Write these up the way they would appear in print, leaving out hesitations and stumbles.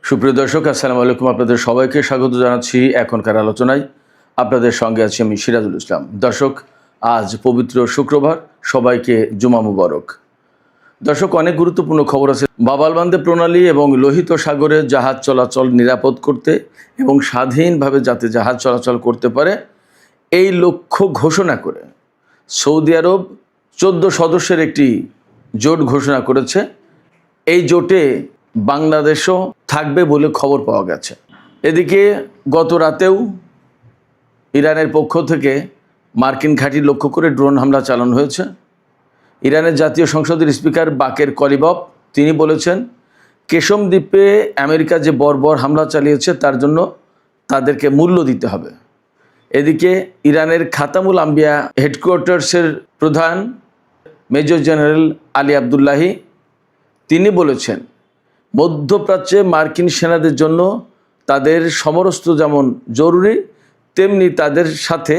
সুপ্রিয় দর্শক, আসসালামু আলাইকুম। আপনাদের সবাইকে স্বাগত জানাচ্ছি এখনকার আলোচনায়। আপনাদের সঙ্গে আছি আমি সিরাজুল ইসলাম। দর্শক, আজ পবিত্র শুক্রবার, সবাইকে জুমা মুবারক। দর্শক, অনেক গুরুত্বপূর্ণ খবর আছে। বাবালবান্দে প্রণালী এবং লোহিত সাগরে জাহাজ চলাচল নিরাপদ করতে এবং স্বাধীনভাবে যাতে জাহাজ চলাচল করতে পারে এই লক্ষ্য ঘোষণা করে সৌদি আরব 14 সদস্যের একটি জোট ঘোষণা করেছে। এই জোটে বাংলাদেশও থাকবে বলে খবর পাওয়া গেছে। এদিকে গত রাতেও ইরানের পক্ষ থেকে মার্কিন ঘাঁটি লক্ষ্য করে ড্রোন হামলা চালানো হয়েছে। ইরানের জাতীয় সংসদের স্পিকার বাকের কলিবফ তিনি বলেছেন, কেশম দ্বীপে আমেরিকা যে বর্বর হামলা চালিয়েছে তার জন্য তাদেরকে মূল্য দিতে হবে। এদিকে ইরানের খাতামুল আম্বিয়া হেডকোয়ার্টার্সের প্রধান মেজর জেনারেল আলী আবদুল্লাহি তিনি বলেছেন, মধ্যপ্রাচ্যে মার্কিন সেনাদের জন্য তাদের সমরস্ত্র যেমন জরুরি, তেমনি তাদের সাথে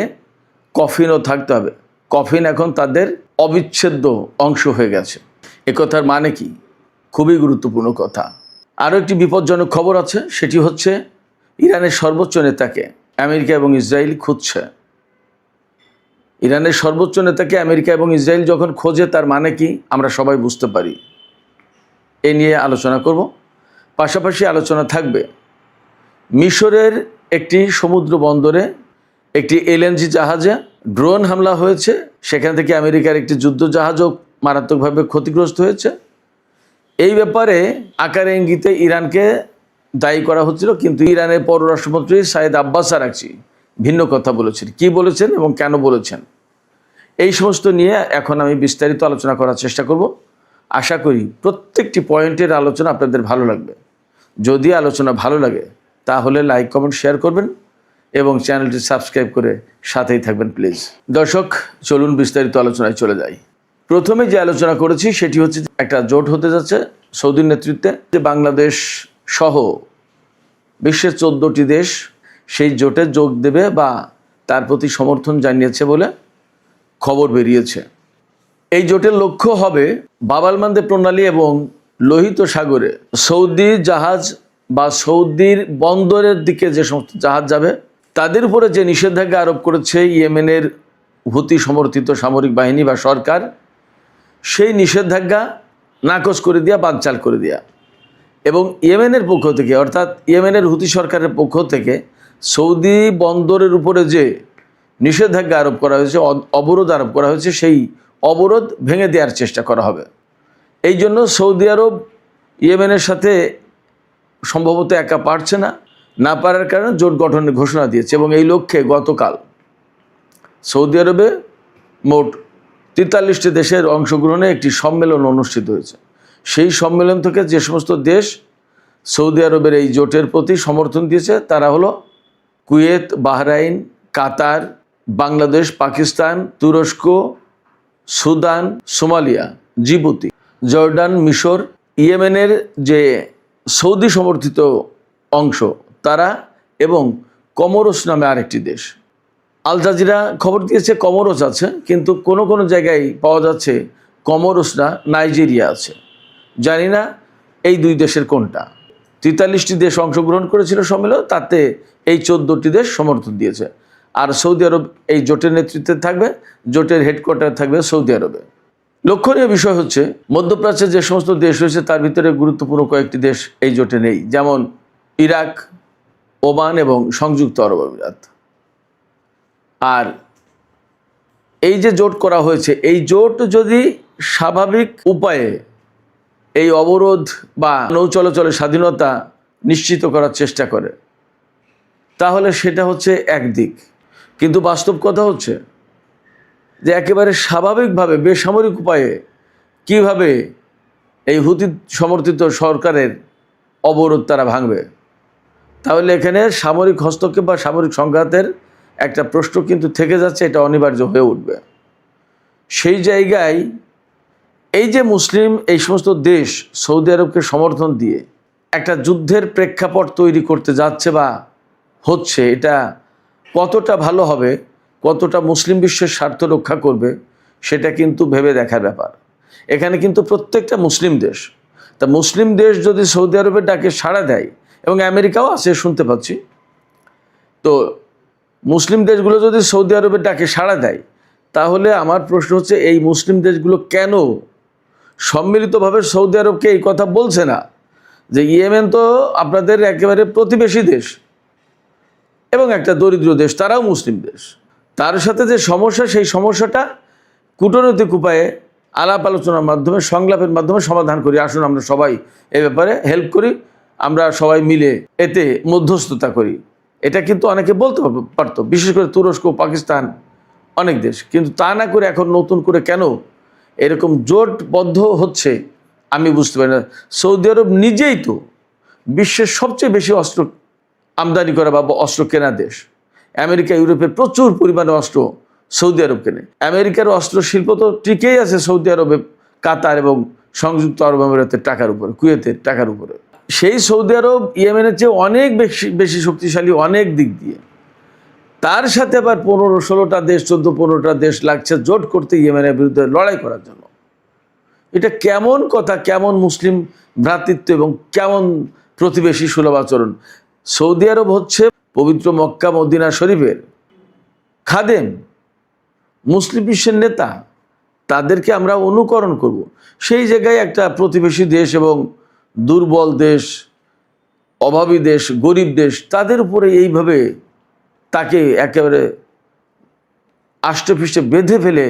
কফিনও থাকতে হবে। কফিন এখন তাদের অবিচ্ছেদ্য অংশ হয়ে গেছে। একথার মানে কি? খুবই গুরুত্বপূর্ণ কথা। আরও একটি বিপজ্জনক খবর আছে, সেটি হচ্ছে ইরানের সর্বোচ্চ নেতাকে আমেরিকা এবং ইসরায়েল খুঁজছে। ইরানের সর্বোচ্চ নেতাকে আমেরিকা এবং ইসরায়েল যখন খোঁজে তার মানে কি আমরা সবাই বুঝতে পারি। এ নিয়ে আলোচনা করব। পাশাপাশি আলোচনা থাকবে মিশরের একটি সমুদ্র বন্দরে একটি এলএনজি জাহাজে ড্রোন হামলা হয়েছে। সেখান থেকে আমেরিকার একটি যুদ্ধ জাহাজও মারাত্মকভাবে ক্ষতিগ্রস্ত হয়েছে। এই ব্যাপারে আকারে ইঙ্গিতে ইরানকে দায়ী করা হচ্ছিল, কিন্তু ইরানের পররাষ্ট্রমন্ত্রী সাইদ আব্বাস আরাকচি ভিন্ন কথা বলেছেন। কি বলেছেন এবং কেন বলেছেন, এই সমস্ত নিয়ে এখন আমি বিস্তারিত আলোচনা করার চেষ্টা করব। আশা করি প্রত্যেকটি পয়েন্টের আলোচনা আপনাদের ভালো লাগবে। যদি আলোচনা ভালো লাগে তাহলে লাইক, কমেন্ট, শেয়ার করবেন এবং চ্যানেলটি সাবস্ক্রাইব করে সাথেই থাকবেন প্লিজ। দর্শক, চলুন বিস্তারিত আলোচনায় চলে যাই। প্রথমে যে আলোচনা করেছি সেটি হচ্ছে একটা জোট হতে যাচ্ছে সৌদির নেতৃত্বে, যে বাংলাদেশ সহ বিশ্বের 14টি দেশ সেই জোটে যোগ দেবে বা তার প্রতি সমর্থন জানিয়েছে বলে খবর বেরিয়েছে। এই জোটের লক্ষ্য হবে বাবালমান্দে প্রণালী এবং লোহিত সাগরে সৌদি জাহাজ বা সৌদির বন্দরের দিকে যে সমস্ত জাহাজ যাবে তাদের উপরে যে নিষেধাজ্ঞা আরোপ করেছে ইয়েমেনের হুতি সমর্থিত সামরিক বাহিনী বা সরকার, সেই নিষেধাজ্ঞা নাকচ করে দেওয়া, বানচাল করে দেওয়া। এবং ইয়েমেনের পক্ষ থেকে, অর্থাৎ ইয়েমেনের হুতি সরকারের পক্ষ থেকে সৌদি বন্দরের উপরে যে নিষেধাজ্ঞা আরোপ করা হয়েছে, অবরোধ আরোপ করা হয়েছে, সেই অবরোধ ভেঙে দেওয়ার চেষ্টা করা হবে। এই জন্য সৌদি আরব ইয়েমেনের সাথে সম্ভবত একা পারছে না পারার কারণে জোট গঠনের ঘোষণা দিয়েছে। এবং এই লক্ষ্যে গতকাল সৌদি আরবে মোট 43টি দেশের অংশগ্রহণে একটি সম্মেলন অনুষ্ঠিত হয়েছে। সেই সম্মেলন থেকে যে সমস্ত দেশ সৌদি আরবের এই জোটের প্রতি সমর্থন দিয়েছে তারা হলো কুয়েত, বাহরাইন, কাতার, বাংলাদেশ, পাকিস্তান, তুরস্ক, সুদান, সোমালিয়া, জিবুতি, জর্ডান, মিশর, ইয়েমেনের যে সৌদি সমর্থিত অংশ তারা, এবং কমোরস নামে আরেকটি দেশ। আল জাজিরা খবর দিয়েছে কমোরস আছে, কিন্তু কোনো কোনো জায়গায় পাওয়া যাচ্ছে কমোরস না, নাইজেরিয়া আছে। জানি না এই দুই দেশের কোনটা। 43টি দেশ অংশগ্রহণ করেছিল সম্মেলন, তাতে এই 14টি দেশ সমর্থন দিয়েছে। আর সৌদি আরব এই জোটের নেতৃত্বে থাকবে, জোটের হেডকোয়ার্টার থাকবে সৌদি আরবে। লক্ষণীয় বিষয় হচ্ছে মধ্যপ্রাচ্যের যে সমস্ত দেশ রয়েছে তার ভিতরে গুরুত্বপূর্ণ কয়েকটি দেশ এই জোটে নেই, যেমন ইরাক, ওমান এবং সংযুক্ত আরব আমিরাত। আর এই যে জোট করা হয়েছে, এই জোট যদি স্বাভাবিক উপায়ে এই অবরোধ বা নৌ চলাচলের স্বাধীনতা নিশ্চিত করার চেষ্টা করে তাহলে সেটা হচ্ছে একদিক। কিন্তু বাস্তব কথা হচ্ছে যে একেবারে স্বাভাবিকভাবে বেসামরিক উপায়ে কিভাবে এই হুতি সমর্থিত সরকারের অবরোধ তারা ভাঙবে। তাহলে এখানে সামরিক হস্তক্ষেপ বা সামরিক সংঘাতের একটা প্রশ্ন কিন্তু থেকে যাচ্ছে, এটা অনিবার্য হয়ে উঠবে। সেই জায়গায় এই যে মুসলিম এই সমস্ত দেশ সৌদি আরবকে সমর্থন দিয়ে একটা যুদ্ধের প্রেক্ষাপট তৈরি করতে যাচ্ছে বা হচ্ছে, এটা কতটা ভালো হবে, কতটা মুসলিম বিশ্বের স্বার্থ রক্ষা করবে সেটা কিন্তু ভেবে দেখার ব্যাপার। এখানে কিন্তু প্রত্যেকটা মুসলিম দেশ, তা মুসলিম দেশ যদি সৌদি আরবের ডাকে সাড়া দেয় এবং আমেরিকাও আছে শুনতে পাচ্ছি। তো মুসলিম দেশগুলো যদি সৌদি আরবের ডাকে সাড়া দেয়, তাহলে আমার প্রশ্ন হচ্ছে এই মুসলিম দেশগুলো কেন সম্মিলিতভাবে সৌদি আরবকে এই কথা বলছে না যে ইয়েমেন তো আপনাদের একেবারে প্রতিবেশী দেশ এবং একটা দরিদ্র দেশ, তারাও মুসলিম দেশ, তার সাথে যে সমস্যা, সেই সমস্যাটা কূটনৈতিক উপায়ে আলাপ আলোচনার মাধ্যমে, সংলাপের মাধ্যমে সমাধান করি। আসুন আমরা সবাই এ ব্যাপারে হেল্প করি, আমরা সবাই মিলে এতে মধ্যস্থতা করি। এটা কিন্তু অনেকে বলতে পারতো, বিশেষ করে তুরস্ক, পাকিস্তান, অনেক দেশ, কিন্তু তা না করে এখন নতুন করে কেন এরকম জোটবদ্ধ হচ্ছে আমি বুঝতে পারি না। সৌদি আরব নিজেই তো বিশ্বের সবচেয়ে বেশি অস্ত্র আমদানি করা বা অস্ত্র কেনা দেশ। আমেরিকা, ইউরোপের প্রচুর পরিমাণে অস্ত্র সৌদি আরব কেনে। আমেরিকার অস্ত্র শিল্প তো টিকেই আছে সৌদি আরবে, কাতার এবং সংযুক্ত আরব আমিরাতের টাকার উপরে, কুয়েতের টাকার উপরে। সেই সৌদি আরব ইয়েমেনের চেয়ে অনেক বেশি শক্তিশালী অনেক দিক দিয়ে। তার সাথে আবার 15-16টা দেশ, 14-15টা দেশ লাগছে জোট করতে ইয়েমেনের বিরুদ্ধে লড়াই করার জন্য। এটা কেমন কথা, কেমন মুসলিম ভ্রাতৃত্ব এবং কেমন প্রতিবেশী সুলভ আচরণ। সৌদি আরব হচ্ছে পবিত্র মক্কা মদিনা শরীফের খাদেম, মুসলিম বিশ্বের নেতা, তাদেরকে আমরা অনুকরণ করব। সেই জায়গায় একটা প্রতিবেশী দেশ এবং দুর্বল দেশ, অভাবী দেশ, গরিব দেশ, তাদের উপরে এইভাবে তাকে একেবারে আষ্টে পৃষ্ঠে বেঁধে ফেলে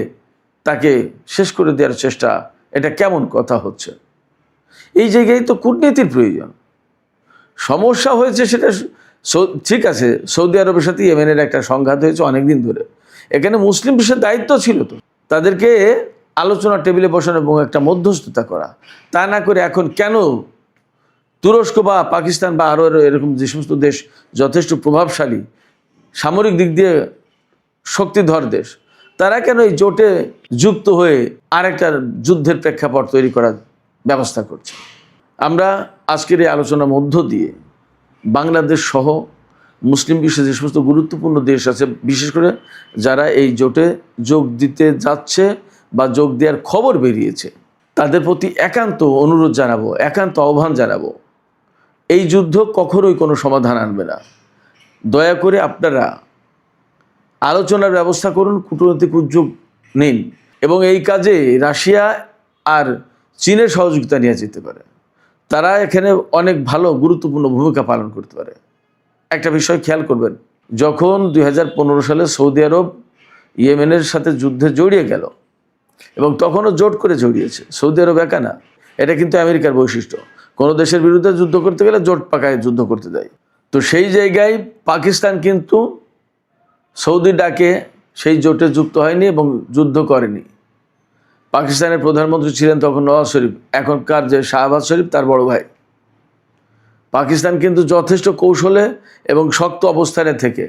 তাকে শেষ করে দেওয়ার চেষ্টা, এটা কেমন কথা হচ্ছে? এই জায়গায় তো কূটনীতির প্রয়োজন। সমস্যা হয়েছে সেটা ঠিক আছে, সৌদি আরবের সাথে ইয়েমেনের একটা সংঘাত হয়েছে অনেকদিন ধরে। এখানে মুসলিম বিশ্বের দায়িত্ব ছিল তো তাদেরকে আলোচনা টেবিলে বসানো এবং একটা মধ্যস্থতা করা। তা না করে এখন কেন তুরস্ক বা পাকিস্তান বা আরও এরকম যে সমস্ত দেশ যথেষ্ট প্রভাবশালী, সামরিক দিক দিয়ে শক্তিধর দেশ, তারা কেন এই জোটে যুক্ত হয়ে আরেকটা যুদ্ধের প্রেক্ষাপট তৈরি করার ব্যবস্থা করছে? আমরা আজকের এই আলোচনার মধ্য দিয়ে বাংলাদেশ সহ মুসলিম বিশ্বে যে সমস্ত গুরুত্বপূর্ণ দেশ আছে, বিশেষ করে যারা এই জোটে যোগ দিতে যাচ্ছে বা যোগ দেওয়ার খবর বেরিয়েছে, তাদের প্রতি একান্ত অনুরোধ জানাবো, একান্ত আহ্বান জানাবো, এই যুদ্ধ কখনোই কোনো সমাধান আনবে না। দয়া করে আপনারা আলোচনার ব্যবস্থা করুন, কূটনৈতিক উদ্যোগ নিন এবং এই কাজে রাশিয়া আর চীনের সহযোগিতা নিয়ে যেতে পারে। তারা এখানে অনেক ভালো গুরুত্বপূর্ণ ভূমিকা পালন করতে পারে। একটা বিষয় খেয়াল করবেন, যখন 2015 সালে সৌদি আরব ইয়েমেনের সাথে যুদ্ধে জড়িয়ে গেল এবং তখনও জোট করে জড়িয়েছে, সৌদি আরব একা না, এটা কিন্তু আমেরিকার বৈশিষ্ট্য। কোনো দেশের বিরুদ্ধে যুদ্ধ করতে গেলে জোট পাকায় যুদ্ধ করতে দেয়। তো সেই জায়গায় পাকিস্তান কিন্তু সৌদি ডাকে সেই জোটে যুক্ত হয়নি এবং যুদ্ধ করেনি। পাকিস্তানের প্রধানমন্ত্রী ছিলেন তখন নওয়াজ শরীফ, এখনকার যে শাহবাজ শরীফ তার বড় ভাই। পাকিস্তান কিন্তু যথেষ্ট কৌশলে এবং শক্ত অবস্থানে থেকে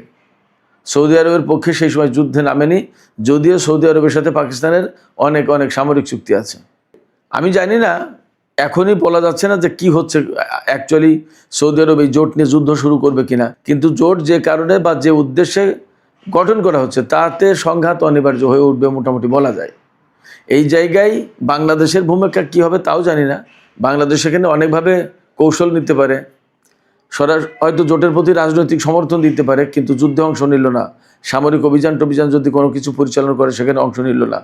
সৌদি আরবের পক্ষে সেই সময় যুদ্ধে নামেনি, যদিও সৌদি আরবের সাথে পাকিস্তানের অনেক সামরিক চুক্তি আছে। আমি জানি না, এখনই বলা যাচ্ছে না যে কি হচ্ছে অ্যাকচুয়ালি, সৌদি আরব এই জোট নিয়ে যুদ্ধ শুরু করবে কিনা, কিন্তু জোট যে কারণে বা যে উদ্দেশ্যে গঠন করা হচ্ছে তাতে সংঘাত অনিবার্য হয়ে উঠবে মোটামুটি বলা যায়। এই জায়গায় বাংলাদেশের ভূমিকা কী হবে তাও জানি না। বাংলাদেশ এখানে অনেকভাবে কৌশল নিতে পারে, হয়তো জোটের প্রতি রাজনৈতিক সমর্থন দিতে পারে, কিন্তু যুদ্ধে অংশ নিল না। সামরিক অভিযান যদি কোনো কিছু পরিচালনা করে সেখানে অংশ নিল না।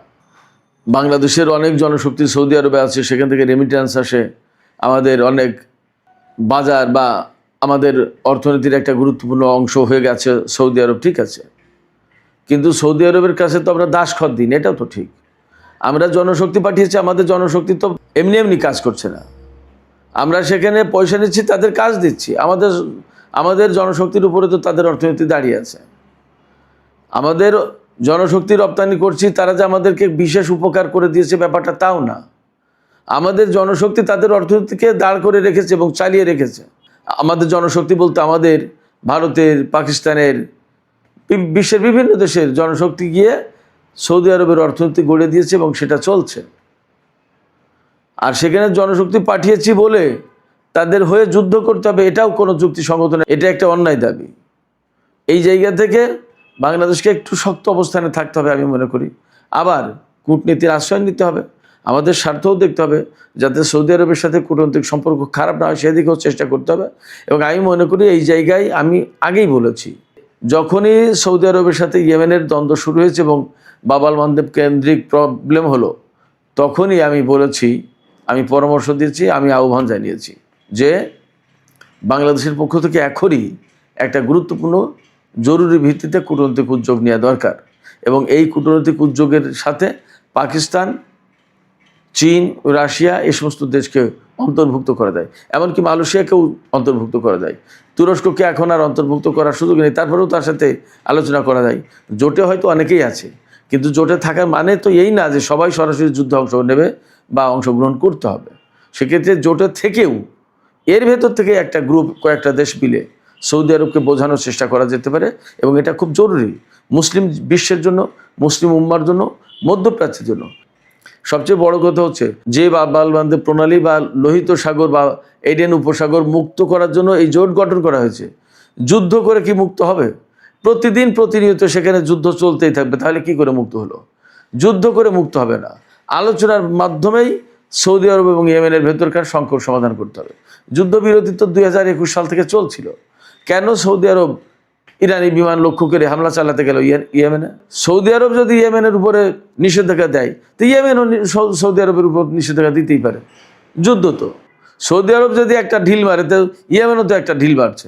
বাংলাদেশের অনেক জনশক্তি সৌদি আরবে আছে, সেখান থেকে রেমিট্যান্স আসে, আমাদের অনেক বাজার বা আমাদের অর্থনীতির একটা গুরুত্বপূর্ণ অংশ হয়ে গেছে সৌদি আরব, ঠিক আছে, কিন্তু সৌদি আরবের কাছে তো আমরা দাসখত দিন, এটাও তো ঠিক। আমরা জনশক্তি পাঠিয়েছি, আমাদের জনশক্তি তো এমনি কাজ করছে না, আমরা সেখানে পয়সা নিচ্ছি, তাদের কাজ দিচ্ছি। আমাদের জনশক্তির উপরে তো তাদের অর্থনীতি দাঁড়িয়ে আছে। আমাদের জনশক্তি রপ্তানি করছি, তারা যে আমাদেরকে বিশেষ উপকার করে দিয়েছে ব্যাপারটা তাও না। আমাদের জনশক্তি তাদের অর্থনীতিকে দাঁড় করে রেখেছে এবং চালিয়ে রেখেছে। আমাদের জনশক্তি বলতে আমাদের ভারতের, পাকিস্তানের, বিশ্বের বিভিন্ন দেশের জনশক্তি গিয়ে সৌদি আরবের অর্থনীতি গড়ে দিয়েছে এবং সেটা চলছে। আর সেখানে জনশক্তি পাঠিয়েছি বলে তাদের হয়ে যুদ্ধ করতে হবে, এটাও কোনো যুক্তিসঙ্গত না, এটা একটা অন্যায় দাবি। এই জায়গা থেকে বাংলাদেশকে একটু শক্ত অবস্থানে থাকতে হবে আমি মনে করি। আবার কূটনীতির আশ্রয় নিতে হবে। আমাদের স্বার্থও দেখতে হবে, যাতে সৌদি আরবের সাথে কূটনৈতিক সম্পর্ক খারাপ না হয় সেদিকেও চেষ্টা করতে হবে। এবং আমি মনে করি এই জায়গায় আমি আগেই বলেছি, যখনই সৌদি আরবের সাথে ইয়েমেনের দ্বন্দ্ব শুরু হয়েছে এবং বাব-আল মানদেব কেন্দ্রিক প্রবলেম হলো, তখনই আমি বলেছি, আমি পরামর্শ দিয়েছি, আমি আহ্বান জানিয়েছি যে বাংলাদেশের পক্ষ থেকে এখনই একটা গুরুত্বপূর্ণ জরুরি ভিত্তিতে কূটনৈতিক উদ্যোগ নেওয়া দরকার। এবং এই কূটনৈতিক উদ্যোগের সাথে পাকিস্তান, চীন, রাশিয়া এই সমস্ত দেশকে অন্তর্ভুক্ত করা যায়, এমনকি মালয়েশিয়াকেও অন্তর্ভুক্ত করা যায়। তুরস্ককে এখন আর অন্তর্ভুক্ত করার সুযোগ নেই, তারপরেও তার সাথে আলোচনা করা যায়। জোটে হয়তো অনেকেই আছে, কিন্তু জোটে থাকার মানে তো এই না যে সবাই সরাসরি যুদ্ধে অংশগ্রহণ নেবে বা অংশগ্রহণ করতে হবে। সেক্ষেত্রে জোটে থেকেও এর ভেতর থেকে একটা গ্রুপ, কয়েকটা দেশ মিলে সৌদি আরবকে বোঝানোর চেষ্টা করা যেতে পারে। এবং এটা খুব জরুরি মুসলিম বিশ্বের জন্য, মুসলিম উম্মার জন্য, মধ্যপ্রাচ্যের জন্য। সবচেয়ে বড় কথা হচ্ছে যে বাব-আল মানদেব প্রণালী বা লোহিত সাগর বা এডেন উপসাগর মুক্ত করার জন্য এই জোট গঠন করা হয়েছে। যুদ্ধ করে কি মুক্ত হবে? প্রতিদিন প্রতিনিয়ত সেখানে যুদ্ধ চলতেই থাকবে, তাহলে কি করে মুক্ত হলো? যুদ্ধ করে মুক্ত হবে না, আলোচনার মাধ্যমেই সৌদি আরব এবং ইয়েমেনের ভেতরকার সংকট সমাধান করতে হবে। যুদ্ধবিরতি তো 2021 সাল থেকে চলছিল, কেন সৌদি আরব ইরানি বিমান লক্ষ্য করে হামলা চালাতে গেল ইয়েমেনে? সৌদি আরব যদি ইয়েমেনের উপরে নিষেধাজ্ঞা দেয়, তো ইয়েমেনও সৌদি আরবের উপর নিষেধাজ্ঞা দিতেই পারে। যুদ্ধ তো, সৌদি আরব যদি একটা ঢিল মারে, তো ইয়েমেনও তো একটা ঢিল মারছে।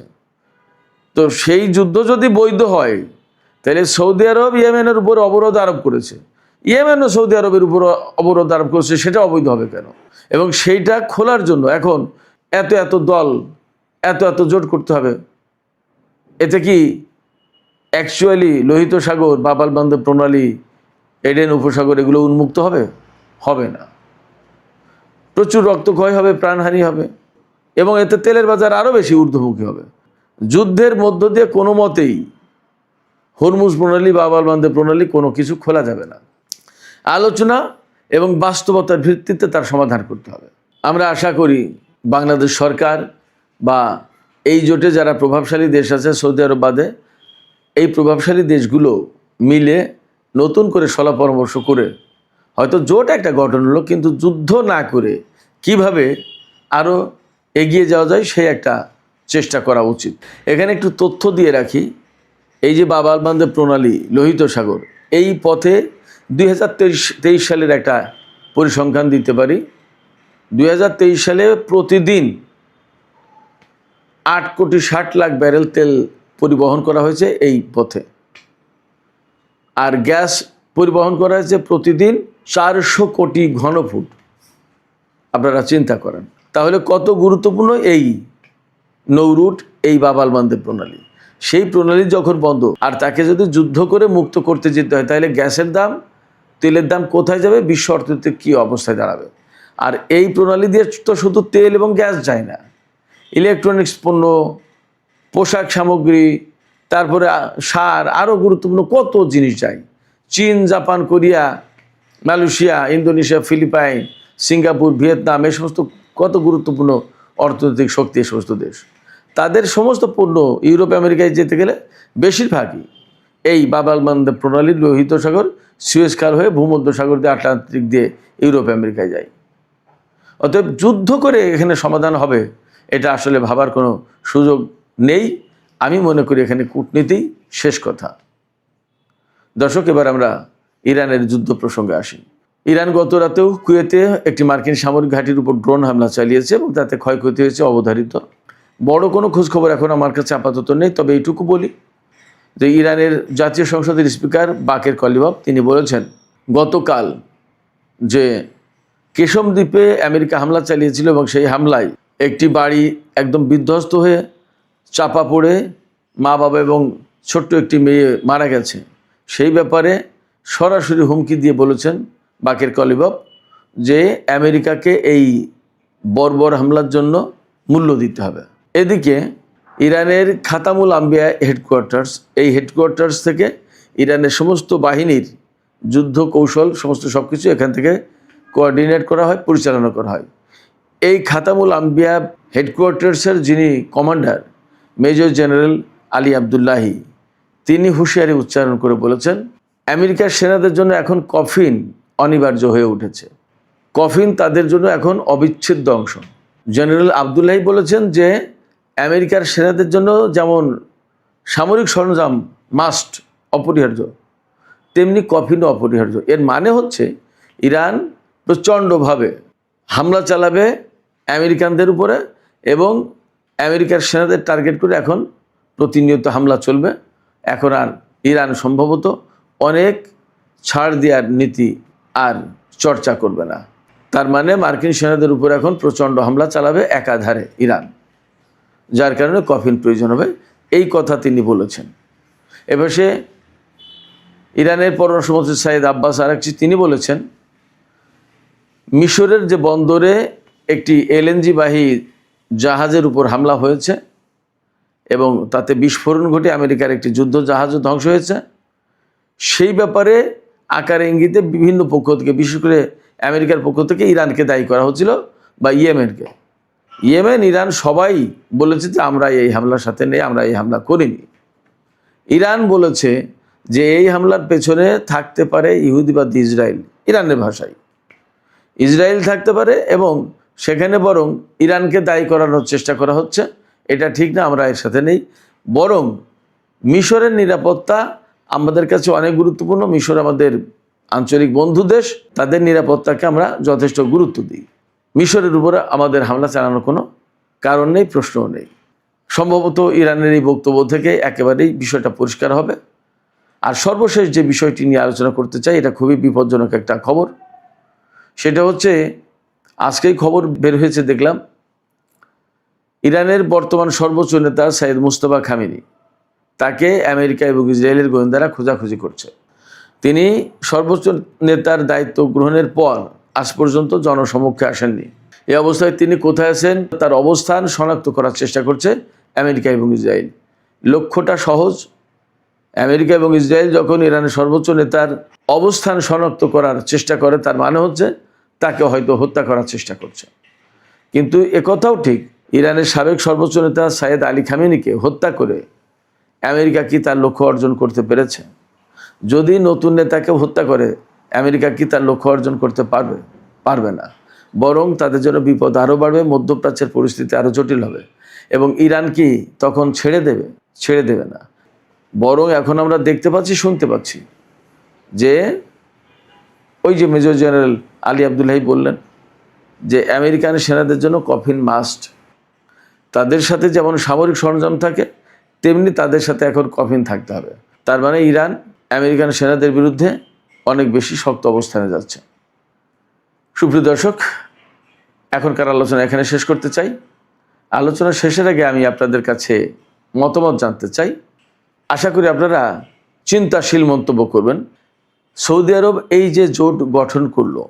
তো সেই যুদ্ধ যদি বৈধ হয়, তাহলে সৌদি আরব ইয়েমেনের উপরে অবরোধ আরোপ করেছে, ইয়েমেনও সৌদি আরবের উপর অবরোধ আরোপ করেছে, সেটা অবৈধ হবে কেন? এবং সেইটা খোলার জন্য এখন এত এত দল, এত এত জোট করতে হবে। এতে কি অ্যাকচুয়ালি লোহিত সাগর, বাব-আল মানদেব প্রণালী, এডেন উপসাগর এগুলো উন্মুক্ত হবে? হবে না। প্রচুর রক্তক্ষয় হবে, প্রাণহানি হবে, এবং এতে তেলের বাজার আরও বেশি ঊর্ধ্বমুখী হবে। যুদ্ধের মধ্য দিয়ে কোনো মতেই হরমুজ প্রণালী, বাব-আল মানদেব প্রণালী কোনো কিছু খোলা যাবে না। আলোচনা এবং বাস্তবতার ভিত্তিতে তার সমাধান করতে হবে। আমরা আশা করি বাংলাদেশ সরকার বা এই জোটে যারা প্রভাবশালী দেশ আছে সৌদি আরব বাদে, এই প্রভাবশালী দেশগুলো মিলে নতুন করে সলা পরামর্শ করে হয়তো জোট একটা গঠন হলো, কিন্তু যুদ্ধ না করে কিভাবে আরও এগিয়ে যাওয়া যায় সেই একটা চেষ্টা করা উচিত। এখানে একটু তথ্য দিয়ে রাখি, এই যে বাব-আল মানদেব প্রণালী, লোহিত সাগর, এই পথে 2023 সালের একটা পরিসংখ্যান দিতে পারি। 2023 সালে প্রতিদিন 8,60,00,000 ব্যারেল তেল পরিবহন করা হয়েছে এই পথে, আর গ্যাস পরিবহন করা হয়েছে প্রতিদিন 400 কোটি ঘনফুট। আপনারা চিন্তা করেন তাহলে কত গুরুত্বপূর্ণ এই নৌরুট, এই বাব-আল মানদেব প্রণালী। সেই প্রণালী যখন বন্ধ, আর তাকে যদি যুদ্ধ করে মুক্ত করতে যেতে হয়, তাহলে গ্যাসের দাম, তেলের দাম কোথায় যাবে? বিশ্ব অর্থনীতিতে কী অবস্থায় দাঁড়াবে? আর এই প্রণালী দিয়ে তো শুধু তেল এবং গ্যাস যায় না, ইলেকট্রনিক্স পণ্য, পোশাক সামগ্রী, তারপরে সার, আরও গুরুত্বপূর্ণ কত জিনিস যায়। চীন, Japan, Korea, Malaysia, Indonesia, Philippines, Singapore, Vietnam, এই সমস্ত কত গুরুত্বপূর্ণ অর্থনৈতিক শক্তি এই সমস্ত দেশ, তাদের সমস্ত পণ্য ইউরোপ আমেরিকায় যেতে গেলে বেশিরভাগই এই বাব-আল মানদেব প্রণালীর লোহিত সাগর, সুয়েজ খাল হয়ে ভূমধ্য সাগর দিয়ে, আটলান্টিক দিয়ে ইউরোপ আমেরিকায় যায়। অতএব যুদ্ধ করে এখানে সমাধান হবে এটা আসলে ভাবার কোনো সুযোগ নেই। আমি মনে করি এখানে কূটনীতি শেষ কথা। দর্শক, এবার আমরা ইরানের যুদ্ধ প্রসঙ্গে আসি। ইরান গত রাতেও কুয়েতে একটি মার্কিন সামরিক ঘাঁটির উপর ড্রোন হামলা চালিয়েছে এবং তাতে ক্ষয়ক্ষতি হয়েছে অবধারিত। বড় কোনো খোঁজখবর এখন আমার কাছে আপাতত নেই, তবে এইটুকু বলি যে ইরানের জাতীয় সংসদের স্পিকার বাকের কলিবাফ তিনি বলেছেন গতকাল যে কেশম দ্বীপে আমেরিকা হামলা চালিয়েছিল এবং সেই হামলায় একটি বাড়ি একদম বিধ্বস্ত হয়ে চাপা পড়ে মা বাবা এবং ছোট্ট একটি মেয়ে মারা গেছে। সেই ব্যাপারে সরাসরি হুমকি দিয়ে বলেছেন বাকের কলিবাফ যে আমেরিকাকে এই বর্বর হামলার জন্য মূল্য দিতে হবে। এদিকে ইরানের খাতামুল আম্বিয়া হেডকোয়ার্টার্স, এই হেডকোয়ার্টার্স থেকে ইরানের সমস্ত বাহিনীর যুদ্ধ কৌশল সমস্ত সব কিছু এখান থেকে কোঅর্ডিনেট করা হয়, পরিচালনা করা হয়। এই খাতামুল আম্বিয়া হেডকোয়ার্টার্সের যিনি commander major general Ali Abdullahi, তিনি হুঁশিয়ারি উচ্চারণ করে বলেছেন আমেরিকার সেনাদের জন্য এখন কফিন অনিবার্য হয়ে উঠেছে। কফিন তাদের জন্য এখন অবিচ্ছেদ্য অংশ। জেনারেল আবদুল্লাহি বলেছেন যে আমেরিকার সেনাদের জন্য যেমন সামরিক সরঞ্জাম মাস্ট অপরিহার্য, তেমনি কফিনও অপরিহার্য। এর মানে হচ্ছে ইরান প্রচণ্ডভাবে হামলা চালাবে আমেরিকানদের উপরে এবং আমেরিকার সেনাদের টার্গেট করে এখন প্রতিনিয়ত হামলা চলবে। এখন আর ইরান সম্ভবত অনেক ছাড় দেওয়ার নীতি আর চর্চা করবে না। তার মানে মার্কিন সেনাদের উপর এখন প্রচণ্ড হামলা চালাবে একাধারে ইরান, যার কারণে কফিন প্রয়োজন হবে, এই কথা তিনি বলেছেন। এবার সে ইরানের পররাষ্ট্রমন্ত্রী সাইদ আব্বাস আরাকচি তিনি বলেছেন মিশরের যে বন্দরে একটি এলএনজিবাহী জাহাজের উপর হামলা হয়েছে এবং তাতে বিস্ফোরণ ঘটে আমেরিকার একটি যুদ্ধ জাহাজও ধ্বংস হয়েছে। সেই ব্যাপারে আকারে ইঙ্গিতে বিভিন্ন পক্ষ থেকে, বিশেষ করে আমেরিকার পক্ষ থেকে ইরানকে দায়ী করা হচ্ছিল বা ইয়েমেনকে। ইয়েমেন, ইরান সবাই বলেছে যে আমরা এই হামলার সাথে নেই, আমরা এই হামলা করিনি। ইরান বলেছে যে এই হামলার পেছনে থাকতে পারে ইহুদিবাদী ইসরায়েল, ইরানের ভাষায় ইসরায়েল থাকতে পারে এবং সেখানে বরং ইরানকে দায়ী করানোর চেষ্টা করা হচ্ছে। এটা ঠিক না, আমরা এর সাথে নেই। বরং মিশরের নিরাপত্তা আমাদের কাছে অনেক গুরুত্বপূর্ণ। মিশর আমাদের আঞ্চলিক বন্ধু দেশ, তাদের নিরাপত্তাকে আমরা যথেষ্ট গুরুত্ব দিই। মিশরের উপরে আমাদের হামলা চালানোর কোনো কারণ নেই, প্রশ্নও নেই। সম্ভবত ইরানের এই বক্তব্য থেকে একেবারেই বিষয়টা পরিষ্কার হবে। আর সর্বশেষ যে বিষয়টি নিয়ে আলোচনা করতে চাই, এটা খুবই বিপজ্জনক একটা খবর। সেটা হচ্ছে আজকেই খবর বের হয়েছে দেখলাম, ইরানের বর্তমান সর্বোচ্চ নেতা সাইদ মুস্তফা খামেনি, তাকে আমেরিকা এবং ইসরায়েলের গোয়েন্দারা খোঁজাখুঁজি করছে। তিনি সর্বোচ্চ নেতার দায়িত্ব গ্রহণের পর আজ পর্যন্ত জনসমক্ষে আসেননি। এই অবস্থায় তিনি কোথায় আছেন তার অবস্থান শনাক্ত করার চেষ্টা করছে আমেরিকা এবং ইসরায়েল। লক্ষ্যটা সহজ, আমেরিকা এবং ইসরায়েল যখন ইরানের সর্বোচ্চ নেতার অবস্থান শনাক্ত করার চেষ্টা করে, তার মানে হচ্ছে তাকে হয়তো হত্যা করার চেষ্টা করছে। কিন্তু একথাও ঠিক, ইরানের সাবেক সর্বোচ্চ নেতা সাইয়েদ আলী খামেনিকে হত্যা করে আমেরিকা কি তার লক্ষ্য অর্জন করতে পেরেছে? যদি নতুন নেতাকে হত্যা করে আমেরিকা কি তার লক্ষ্য অর্জন করতে পারবে? পারবে না। বরং তাদের জন্য বিপদ আরও বাড়বে, মধ্যপ্রাচ্যের পরিস্থিতি আরও জটিল হবে এবং ইরান কি তখন ছেড়ে দেবে? ছেড়ে দেবে না। বরং এখন আমরা দেখতে পাচ্ছি, শুনতে পাচ্ছি যে ওই যে মেজর জেনারেল আলী আবদুল্লাহি বললেন যে আমেরিকান সেনাদের জন্য কফিন মাস্ট। তাদের সাথে যেমন সামরিক সরঞ্জাম থাকে, তেমনি তাদের সাথে এখন কফিন থাকতে হবে। তার মানে ইরান আমেরিকান সেনাদের বিরুদ্ধে অনেক বেশি শক্ত অবস্থানে যাচ্ছে। সুপ্রিয় দর্শক, এখনকার আলোচনা এখানে শেষ করতে চাই। আলোচনা শেষের আগে আমি আপনাদের কাছে মতামত জানতে চাই। আশা করি আপনারা চিন্তাশীল মন্তব্য করবেন। সৌদি আরব এই যে জোট গঠন করলো,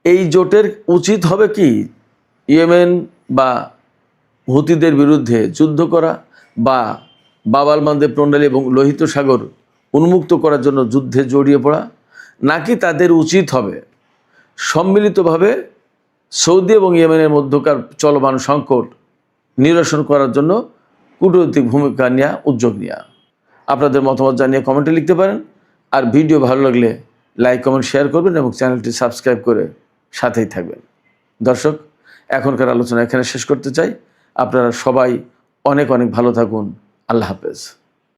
এই জোটের উচিত হবে কি ইয়েমেন বা হুতিদের বিরুদ্ধে যুদ্ধ করা বা বাব আল মানদেব প্রণালী এবং লোহিত সাগর উন্মুক্ত করার জন্য যুদ্ধে জড়িয়ে পড়া, নাকি তাদের উচিত হবে সম্মিলিতভাবে সৌদি এবং ইয়েমেনের মধ্যকার চলমান সংকট নিরসন করার জন্য কূটনৈতিক ভূমিকা নেওয়া, উদ্যোগ নেওয়া? আপনাদের মতামত জানিয়ে কমেন্টে লিখতে পারেন। আর ভিডিও ভালো লাগলে লাইক, কমেন্ট, শেয়ার করবেন এবং চ্যানেলটি সাবস্ক্রাইব করে সাথেই থাকবেন। দর্শক, এখনকার আলোচনা এখানে শেষ করতে চাই। আপনারা সবাই অনেক অনেক ভালো থাকুন। আল্লাহ হাফেজ।